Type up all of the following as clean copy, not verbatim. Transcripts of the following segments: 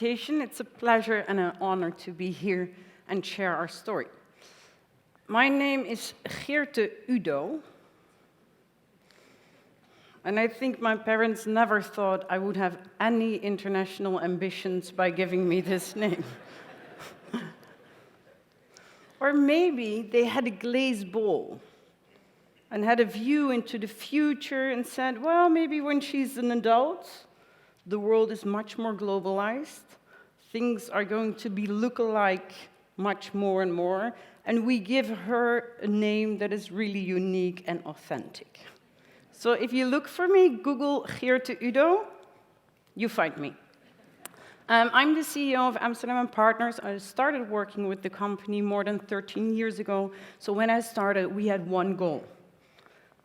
It's a pleasure and an honor to be here and share our story. My name is Geerte Udo, and I think my parents never thought I would have any international ambitions by giving me this name. Or maybe they had a glazed bowl and had a view into the future and said, well, maybe when she's an adult, the world is much more globalized, things are going to be look-alike much more and more, and we give her a name that is really unique and authentic. So if you look for me, Google Geerte Udo, you find me. I'm the CEO of Amsterdam&Partners. I started working with the company more than 13 years ago. So when I started, we had one goal: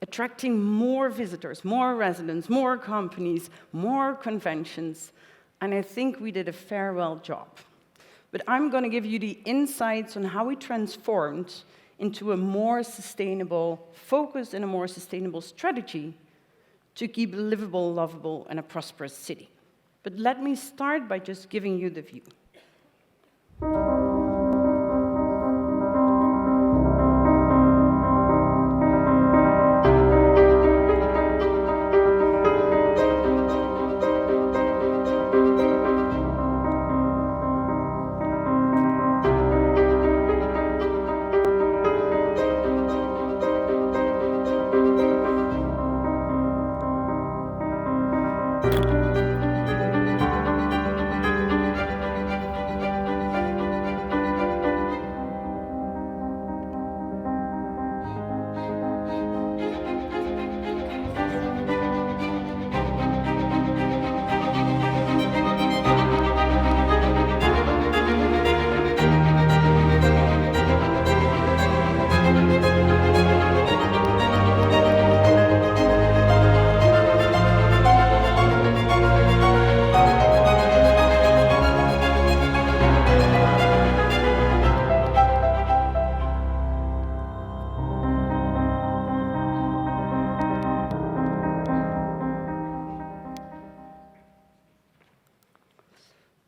attracting more visitors, more residents, more companies, more conventions. And I think we did a farewell job. But I'm going to give you the insights on how we transformed into a more sustainable focus and a more sustainable strategy to keep a livable, lovable, and a prosperous city. But let me start by just giving you the view.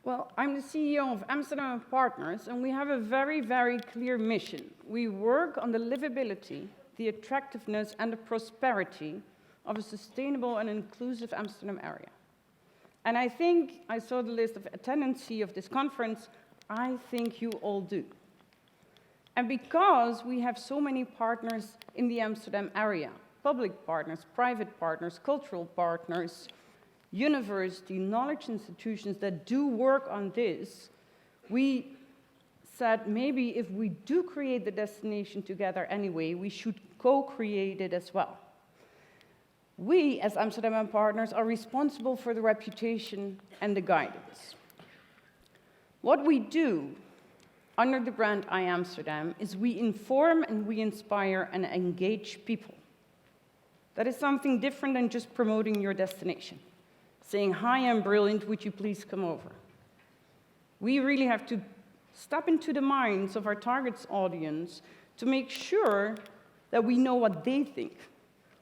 Well, I'm the CEO of Amsterdam&Partners, and we have a very, very clear mission. We work on the livability, the attractiveness, and the prosperity of a sustainable and inclusive Amsterdam area. And I think I saw the list of attendancy of this conference. I think you all do. And because we have so many partners in the Amsterdam area, public partners, private partners, cultural partners, university, knowledge institutions that do work on this, we said maybe if we do create the destination together anyway, we should co-create it as well. We, as Amsterdam&Partners, are responsible for the reputation and the guidance. What we do under the brand I Amsterdam is we inform and we inspire and engage people. That is something different than just promoting your destination, saying, hi, I'm brilliant, would you please come over? We really have to step into the minds of our target audience to make sure that we know what they think,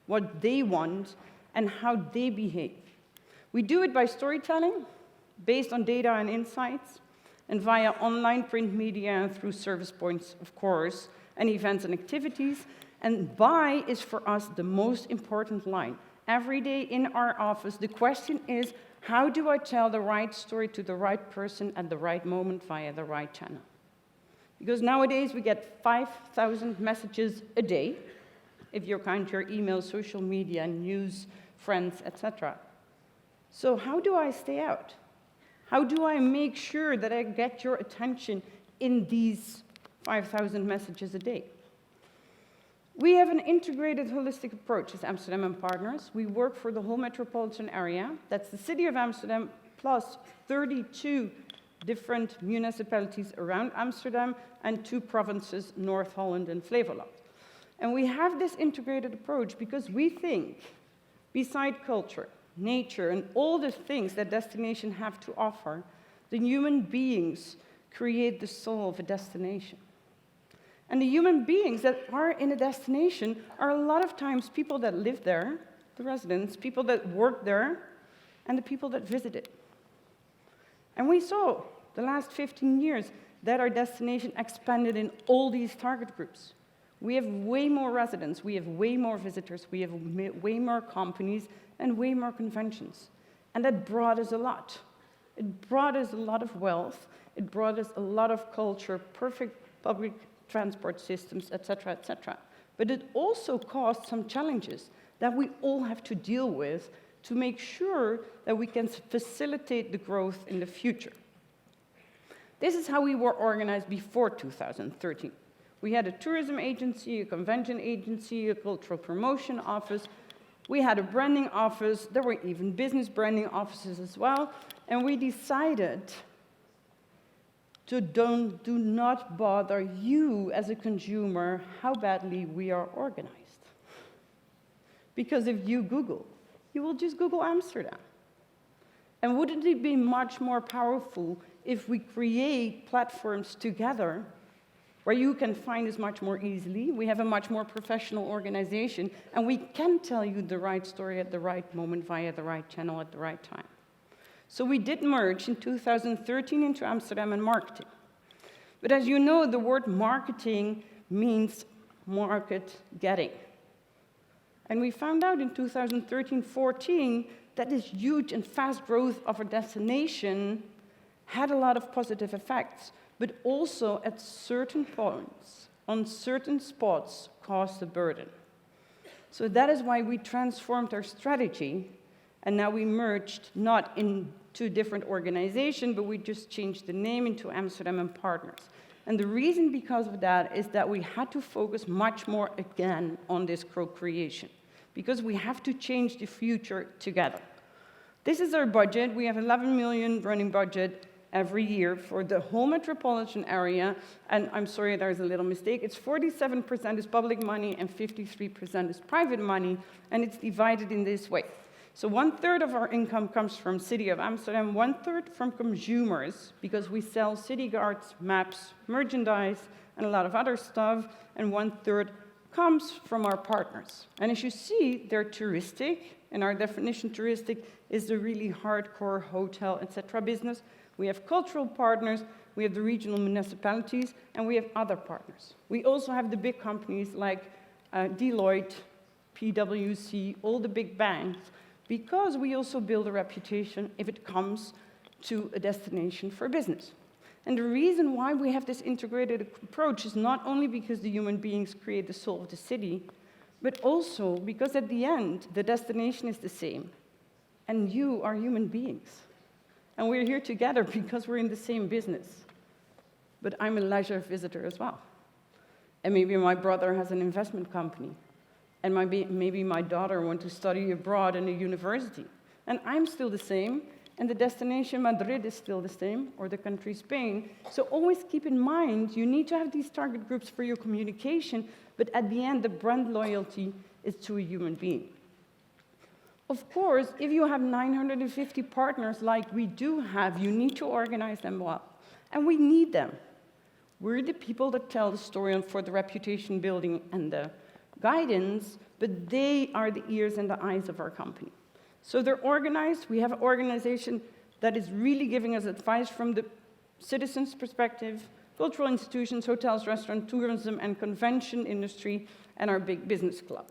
what they want, and how they behave. We do it by storytelling, based on data and insights, and via online print media and through service points, of course, and events and activities. And buy is for us the most important line. Every day in our office, the question is, how do I tell the right story to the right person at the right moment via the right channel? Because nowadays we get 5,000 messages a day, if you count your email, social media, news, friends, etc. So how do I stay out? How do I make sure that I get your attention in these 5,000 messages a day? We have an integrated, holistic approach as Amsterdam&Partners. We work for the whole metropolitan area. That's the city of Amsterdam, plus 32 different municipalities around Amsterdam, and 2 provinces, North Holland and Flevoland. And we have this integrated approach because we think, beside culture, nature, and all the things that destinations have to offer, the human beings create the soul of a destination. And the human beings that are in a destination are a lot of times people that live there, the residents, people that work there, and the people that visit it. And we saw the last 15 years that our destination expanded in all these target groups. We have way more residents, we have way more visitors, we have way more companies, and way more conventions. And that brought us a lot. It brought us a lot of wealth, it brought us a lot of culture, perfect public transport systems, etc., etc. But it also caused some challenges that we all have to deal with to make sure that we can facilitate the growth in the future. This is how we were organized before 2013. We had a tourism agency, a convention agency, a cultural promotion office. We had a branding office. There were even business branding offices as well. And we decided to do not bother you as a consumer how badly we are organized. Because if you Google, you will just Google Amsterdam. And wouldn't it be much more powerful if we create platforms together where you can find us much more easily, we have a much more professional organization, and we can tell you the right story at the right moment via the right channel at the right time. So we did merge in 2013 into Amsterdam and marketing. But as you know, the word marketing means market getting. And we found out in 2013-14 that this huge and fast growth of our destination had a lot of positive effects, but also at certain points, on certain spots, caused a burden. So that is why we transformed our strategy, and now we merged not into different organizations, but we just changed the name into amsterdam&partners. And the reason because of that is that we had to focus much more again on this co-creation, because we have to change the future together. This is our budget. We have 11 million running budget every year for the whole metropolitan area, and I'm sorry, there's a little mistake. It's 47% is public money and 53% is private money, and it's divided in this way. So 1/3 of our income comes from City of Amsterdam, 1/3 from consumers, because we sell city guards, maps, merchandise, and a lot of other stuff, and 1/3 comes from our partners. And as you see, they're touristic, and our definition touristic is the really hardcore hotel, etc. business. We have cultural partners, we have the regional municipalities, and we have other partners. We also have the big companies like Deloitte, PwC, all the big banks, because we also build a reputation if it comes to a destination for business. And the reason why we have this integrated approach is not only because the human beings create the soul of the city, but also because at the end, the destination is the same, and you are human beings. And we're here together because we're in the same business. But I'm a leisure visitor as well. And maybe my brother has an investment company. And maybe my daughter wants to study abroad in a university. And I'm still the same, and the destination Madrid is still the same, or the country Spain. So always keep in mind, you need to have these target groups for your communication, but at the end, the brand loyalty is to a human being. Of course, if you have 950 partners like we do have, you need to organize them well. And we need them. We're the people that tell the story for the reputation building and the guidance, but they are the ears and the eyes of our company. So they're organized. We have an organization that is really giving us advice from the citizens' perspective, cultural institutions, hotels, restaurants, tourism, and convention industry, and our big business club.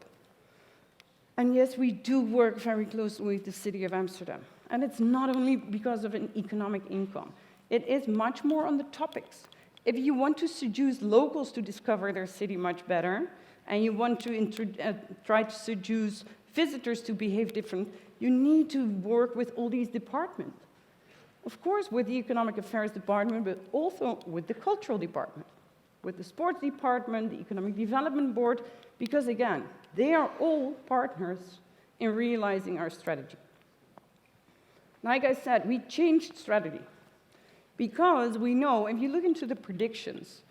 And yes, we do work very closely with the City of Amsterdam. And it's not only because of an economic income. It is much more on the topics. If you want to seduce locals to discover their city much better, and you want to try to seduce visitors to behave different, you need to work with all these departments. Of course, with the Economic Affairs Department, but also with the Cultural Department, with the Sports Department, the Economic Development Board, because again, they are all partners in realizing our strategy. Like I said, we changed strategy because we know, if you look into the predictions,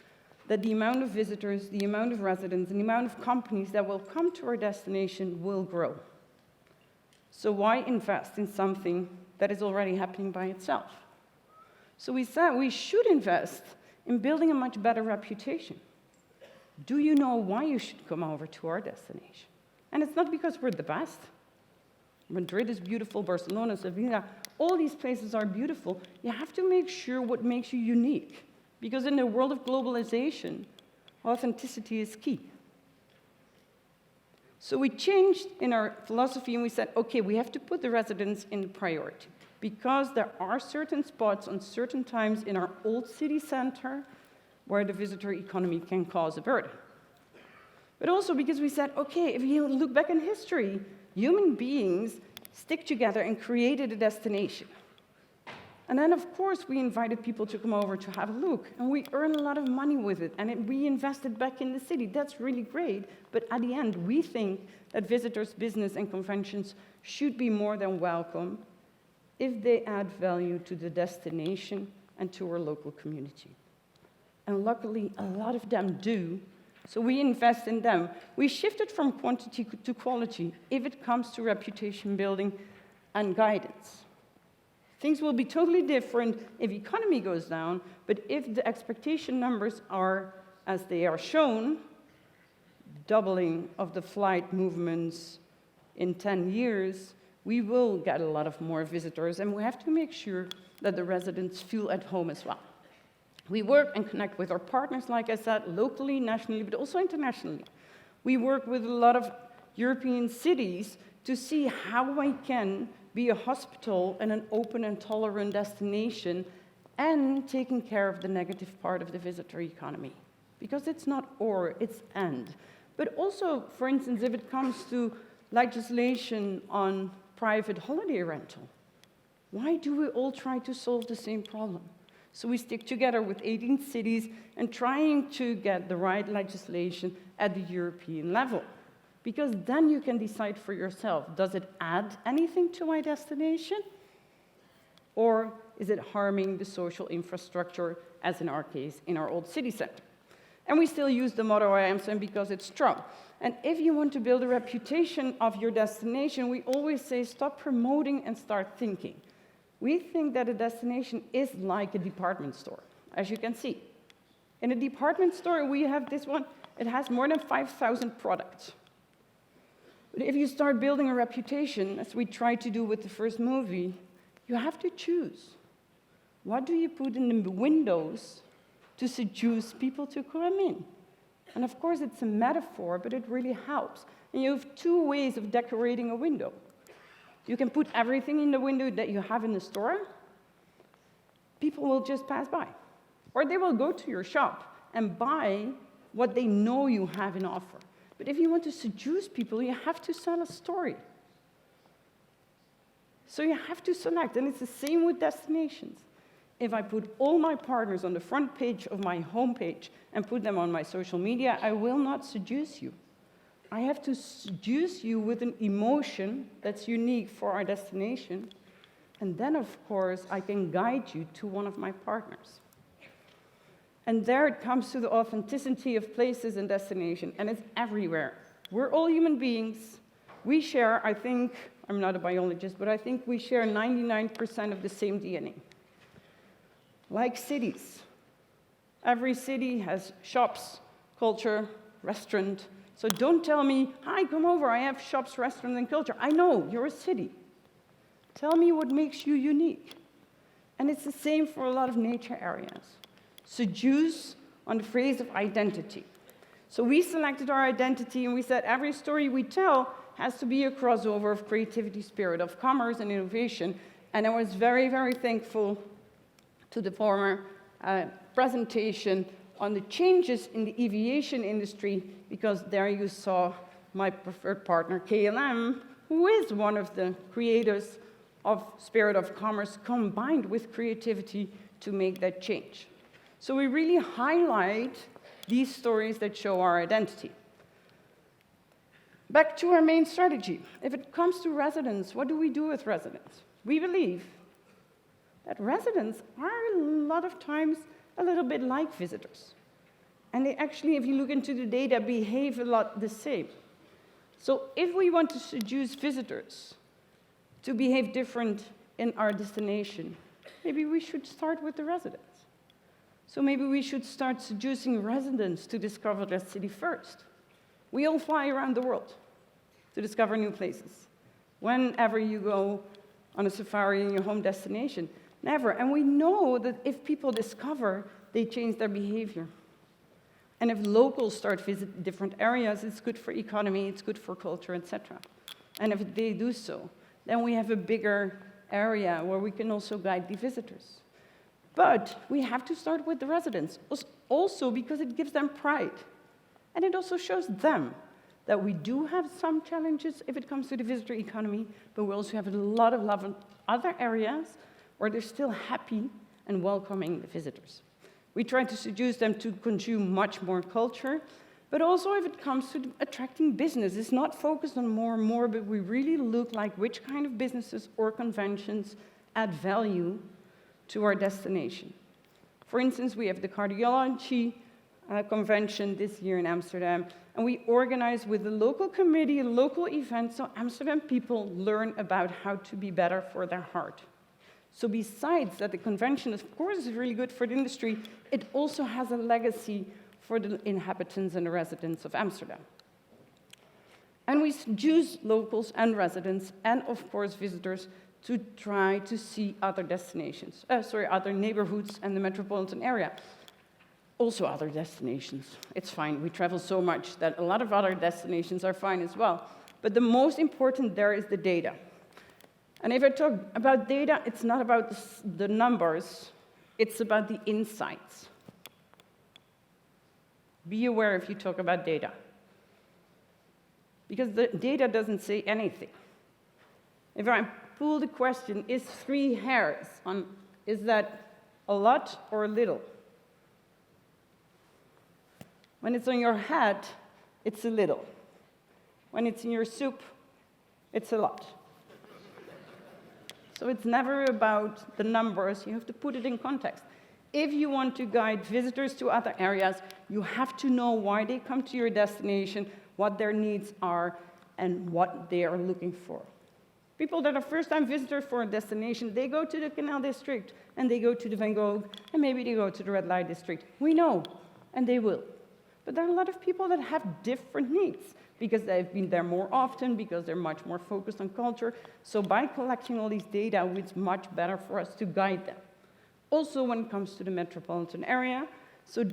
that the amount of visitors, the amount of residents, and the amount of companies that will come to our destination will grow. So why invest in something that is already happening by itself? So we said we should invest in building a much better reputation. Do you know why you should come over to our destination? And it's not because we're the best. Madrid is beautiful, Barcelona, Sevilla, all these places are beautiful. You have to make sure what makes you unique. Because in the world of globalization, authenticity is key. So we changed in our philosophy and we said, okay, we have to put the residents in priority. Because there are certain spots on certain times in our old city center where the visitor economy can cause a burden. But also because we said, okay, if you look back in history, human beings stick together and created a destination. And then, of course, we invited people to come over to have a look, and we earned a lot of money with it, and we invested back in the city. That's really great, but at the end, we think that visitors, business, and conventions should be more than welcome if they add value to the destination and to our local community. And luckily, a lot of them do, so we invest in them. We shifted from quantity to quality if it comes to reputation building and guidance. Things will be totally different if economy goes down, but if the expectation numbers are as they are shown, doubling of the flight movements in 10 years, we will get a lot of more visitors, and we have to make sure that the residents feel at home as well. We work and connect with our partners, like I said, locally, nationally, but also internationally. We work with a lot of European cities to see how we can be a hospital and an open and tolerant destination and taking care of the negative part of the visitor economy. Because it's not or, it's and. But also, for instance, if it comes to legislation on private holiday rental, why do we all try to solve the same problem? So we stick together with 18 cities and trying to get the right legislation at the European level. Because then you can decide for yourself, does it add anything to my destination? Or is it harming the social infrastructure, as in our case, in our old city center? And we still use the motto of Amsterdam because it's strong. And if you want to build a reputation of your destination, we always say stop promoting and start thinking. We think that a destination is like a department store, as you can see. In a department store, we have this one, it has more than 5,000 products. But if you start building a reputation, as we tried to do with the first movie, you have to choose. What do you put in the windows to seduce people to come in? And of course, it's a metaphor, but it really helps. And you have two ways of decorating a window. You can put everything in the window that you have in the store. People will just pass by. Or they will go to your shop and buy what they know you have in offer. But if you want to seduce people, you have to sell a story. So you have to select, and it's the same with destinations. If I put all my partners on the front page of my homepage and put them on my social media, I will not seduce you. I have to seduce you with an emotion that's unique for our destination. And then, of course, I can guide you to one of my partners. And there it comes to the authenticity of places and destination, and it's everywhere. We're all human beings. We share, I think, I'm not a biologist, but I think we share 99% of the same DNA. Like cities. Every city has shops, culture, restaurant. So don't tell me, hi, come over, I have shops, restaurants, and culture. I know, you're a city. Tell me what makes you unique. And it's the same for a lot of nature areas. Seduce on the phrase of identity. So we selected our identity and we said every story we tell has to be a crossover of creativity, spirit of commerce, and innovation. And I was very, very thankful to the former presentation on the changes in the aviation industry, because there you saw my preferred partner, KLM, who is one of the creators of Spirit of Commerce, combined with creativity to make that change. So we really highlight these stories that show our identity. Back to our main strategy. If it comes to residents, what do we do with residents? We believe that residents are a lot of times a little bit like visitors. And they actually, if you look into the data, behave a lot the same. So if we want to seduce visitors to behave different in our destination, maybe we should start with the residents. So maybe we should start seducing residents to discover their city first. We all fly around the world to discover new places. whenever you go on a safari in your home destination. Never. And we know that if people discover, they change their behavior. And if locals start visiting different areas, it's good for economy, it's good for culture, etc. And if they do so, then we have a bigger area where we can also guide the visitors. But we have to start with the residents, also because it gives them pride. And it also shows them that we do have some challenges if it comes to the visitor economy, but we also have a lot of love in other areas where they're still happy and welcoming the visitors. We try to seduce them to consume much more culture, but also if it comes to attracting business, it's not focused on more and more, but we really look like which kind of businesses or conventions add value to our destination. For instance, we have the cardiology convention this year in Amsterdam, and we organize with the local committee a local event so Amsterdam people learn about how to be better for their heart. So besides that the convention, of course, is really good for the industry, it also has a legacy for the inhabitants and the residents of Amsterdam. And we use locals and residents and, of course, visitors to try to see other destinations, other neighborhoods and the metropolitan area. Also other destinations. It's fine. We travel so much that a lot of other destinations are fine as well. But the most important there is the data. And if I talk about data, it's not about the numbers, it's about the insights. Be aware if you talk about data. Because the data doesn't say anything. If I pull the question, is 3 hairs is that a lot or a little? When it's on your head, it's a little. When it's in your soup, it's a lot. So it's never about the numbers, you have to put it in context. If you want to guide visitors to other areas, you have to know why they come to your destination, what their needs are, and what they are looking for. People that are first-time visitors for a destination, they go to the Canal District, and they go to the Van Gogh, and maybe they go to the Red Light District. We know, and they will. But there are a lot of people that have different needs, because they've been there more often, because they're much more focused on culture. So by collecting all these data, it's much better for us to guide them. Also, when it comes to the metropolitan area, so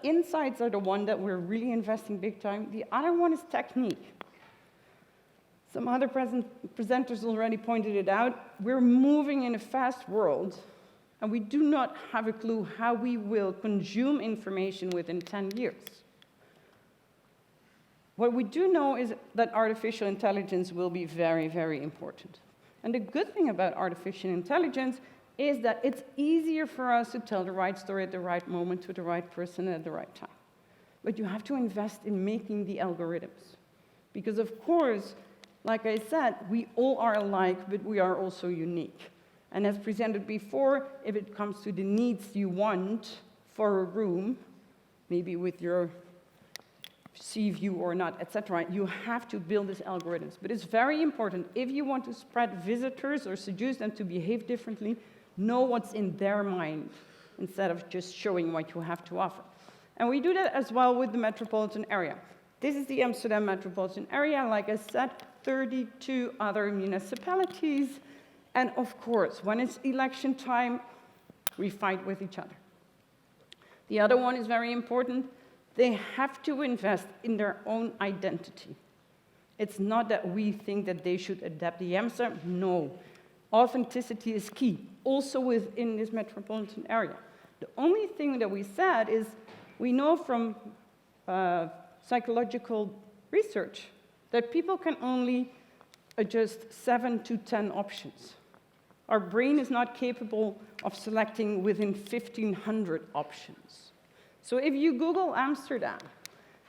insights are the one that we're really investing big time. The other one is technique. Some other presenters already pointed it out. We're moving in a fast world, and we do not have a clue how we will consume information within 10 years. What we do know is that artificial intelligence will be very, very important. And the good thing about artificial intelligence is that it's easier for us to tell the right story at the right moment to the right person at the right time. But you have to invest in making the algorithms. Because of course, like I said, we all are alike, but we are also unique. And as presented before, if it comes to the needs you want for a room, maybe with your sea view or not, etc., you have to build these algorithms. But it's very important, if you want to spread visitors or seduce them to behave differently, know what's in their mind instead of just showing what you have to offer. And we do that as well with the metropolitan area. This is the Amsterdam metropolitan area, like I said, 32 other municipalities. And of course, when it's election time, we fight with each other. The other one is very important. They have to invest in their own identity. It's not that we think that they should adapt the Amsterdam. No. Authenticity is key, also within this metropolitan area. The only thing that we said is we know from psychological research that people can only adjust 7 to 10 options. Our brain is not capable of selecting within 1,500 options. So if you Google Amsterdam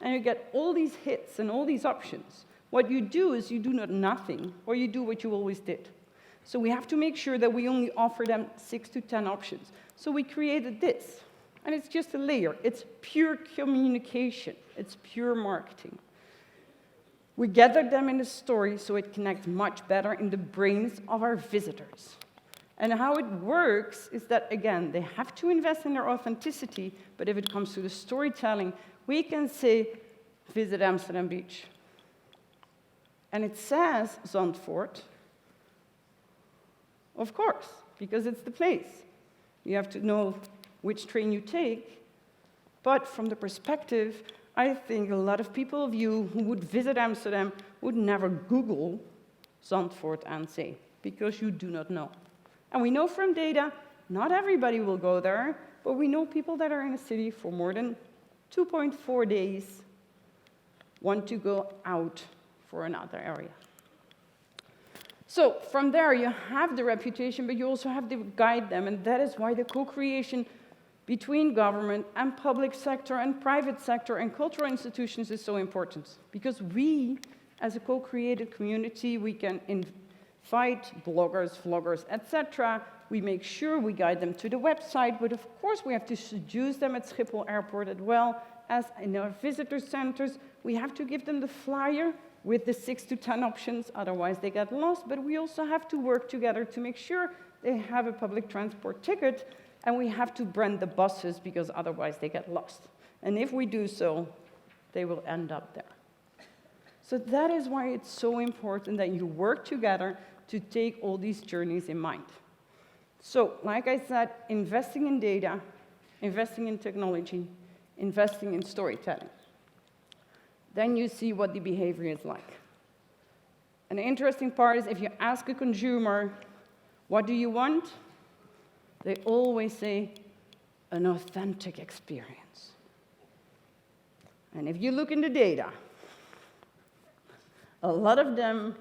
and you get all these hits and all these options, what you do is you do not nothing, or you do what you always did. So we have to make sure that we only offer them 6 to 10 options. So we created this, and it's just a layer. It's pure communication. It's pure marketing. We gathered them in a story so it connects much better in the brains of our visitors. And how it works is that, again, they have to invest in their authenticity, but if it comes to the storytelling, we can say, visit Amsterdam Beach. And it says Zandvoort, Of course, because it's the place. You have to know which train you take. But from the perspective, I think a lot of people of you who would visit Amsterdam would never Google Zandvoort aan Zee, because you do not know. And we know from data, not everybody will go there, but we know people that are in a city for more than 2.4 days want to go out for another area. So from there, you have the reputation, but you also have to guide them, and that is why the co-creation between government and public sector and private sector and cultural institutions is so important. Because we, as a co-created community, we can invite bloggers, vloggers, etc. We make sure we guide them to the website, but of course we have to seduce them at Schiphol Airport as well as in our visitor centers. We have to give them the flyer with the 6 to 10 options, otherwise they get lost, but we also have to work together to make sure they have a public transport ticket, and we have to brand the buses because otherwise they get lost. And if we do so, they will end up there. So that is why it's so important that you work together to take all these journeys in mind. So, like I said, investing in data, investing in technology, investing in storytelling. Then you see what the behavior is like. And the interesting part is if you ask a consumer, what do you want? They always say, an authentic experience. And if you look in the data, a lot of them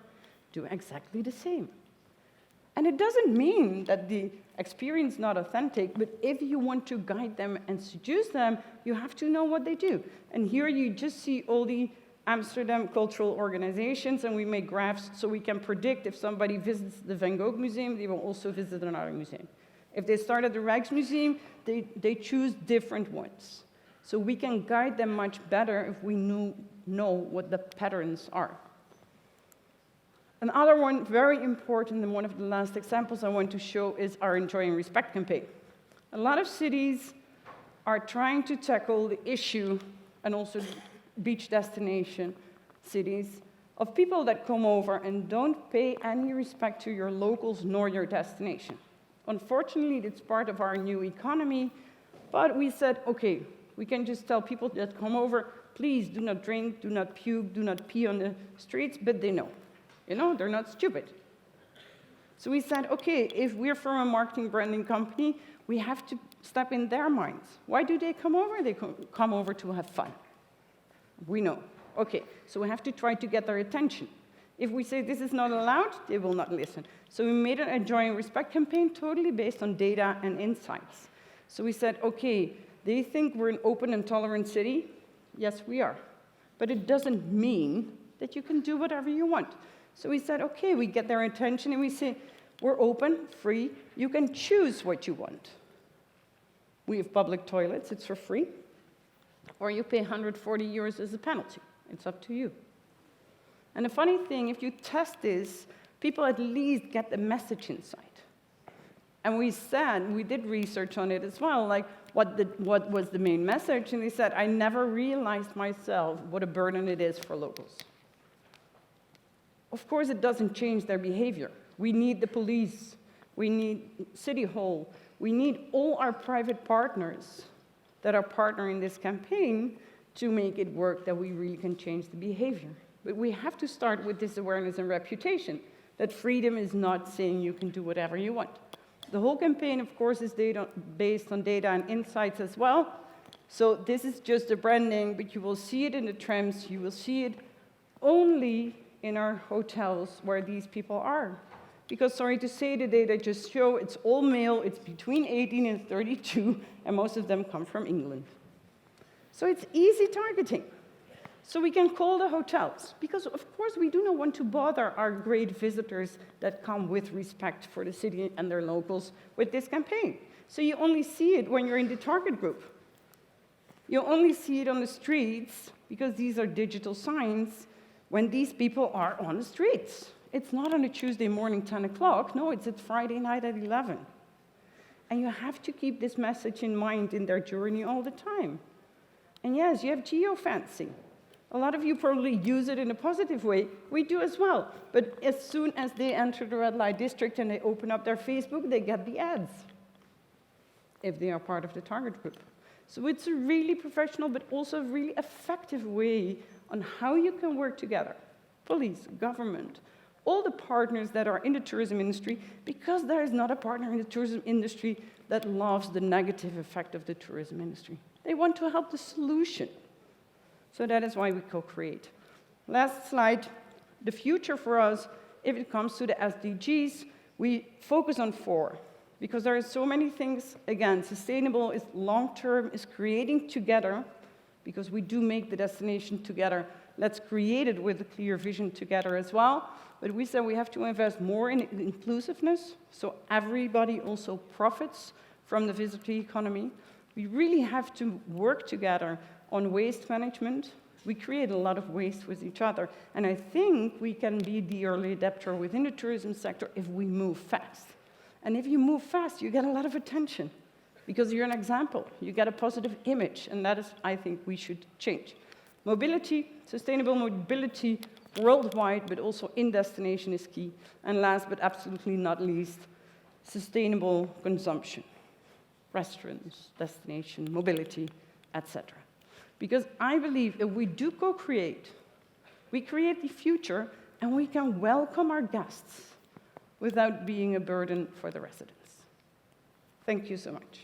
do exactly the same. And it doesn't mean that the experience is not authentic, but if you want to guide them and seduce them, you have to know what they do. And here you just see all the Amsterdam cultural organizations, and we make graphs so we can predict if somebody visits the Van Gogh Museum, they will also visit another museum. If they start at the Rijksmuseum, they choose different ones. So we can guide them much better if we know what the patterns are. Another one, very important, and one of the last examples I want to show is our Enjoy and Respect campaign. A lot of cities are trying to tackle the issue, and also beach destination cities, of people that come over and don't pay any respect to your locals nor your destination. Unfortunately, it's part of our new economy, but we said, okay, we can just tell people that come over, please do not drink, do not puke, do not pee on the streets, but they know. You know, they're not stupid. So we said, okay, if we're from a marketing branding company, we have to step in their minds. Why do they come over? They come over to have fun. We know. Okay, so we have to try to get their attention. If we say this is not allowed, they will not listen. So we made an Enjoy and Respect campaign totally based on data and insights. So we said, okay, they think we're an open and tolerant city. Yes, we are. But it doesn't mean that you can do whatever you want. So we said, okay, we get their attention and we say, we're open, free, you can choose what you want. We have public toilets, it's for free. Or you pay 140 euros as a penalty. It's up to you. And the funny thing, if you test this, people at least get the message inside. And we said, we did research on it as well, like what was the main message? And they said, I never realized myself what a burden it is for locals. Of course, it doesn't change their behavior. We need the police, we need City Hall, we need all our private partners that are partnering this campaign to make it work, that we really can change the behavior. But we have to start with this awareness and reputation, that freedom is not saying you can do whatever you want. The whole campaign, of course, is based on data and insights as well. So this is just the branding, but you will see it in the trams, you will see it only in our hotels where these people are. Because, sorry to say, the data just show it's all male, it's between 18 and 32, and most of them come from England. So it's easy targeting. So we can call the hotels, because of course we do not want to bother our great visitors that come with respect for the city and their locals with this campaign. So you only see it when you're in the target group. You only see it on the streets, because these are digital signs, when these people are on the streets. It's not on a Tuesday morning, 10 o'clock. No, it's at Friday night at 11. And you have to keep this message in mind in their journey all the time. And yes, you have geofencing. A lot of you probably use it in a positive way. We do as well. But as soon as they enter the red light district and they open up their Facebook, they get the ads, if they are part of the target group. So it's a really professional, but also a really effective way on how you can work together. Police, government, all the partners that are in the tourism industry, because there is not a partner in the tourism industry that loves the negative effect of the tourism industry. They want to help the solution. So that is why we co-create. Last slide, the future for us, if it comes to the SDGs, we focus on 4. Because there are so many things, again, sustainable is long-term, is creating together, because we do make the destination together. Let's create it with a clear vision together as well. But we said we have to invest more in inclusiveness, so everybody also profits from the visitor economy. We really have to work together on waste management. We create a lot of waste with each other, and I think we can be the early adapter within the tourism sector if we move fast. And if you move fast, you get a lot of attention, because you're an example. You get a positive image, and that is, I think, we should change. Mobility, sustainable mobility worldwide, but also in destination is key. And last but absolutely not least, sustainable consumption. Restaurants, destination, mobility, etc. Because I believe if we do co-create, we create the future, and we can welcome our guests without being a burden for the residents. Thank you so much.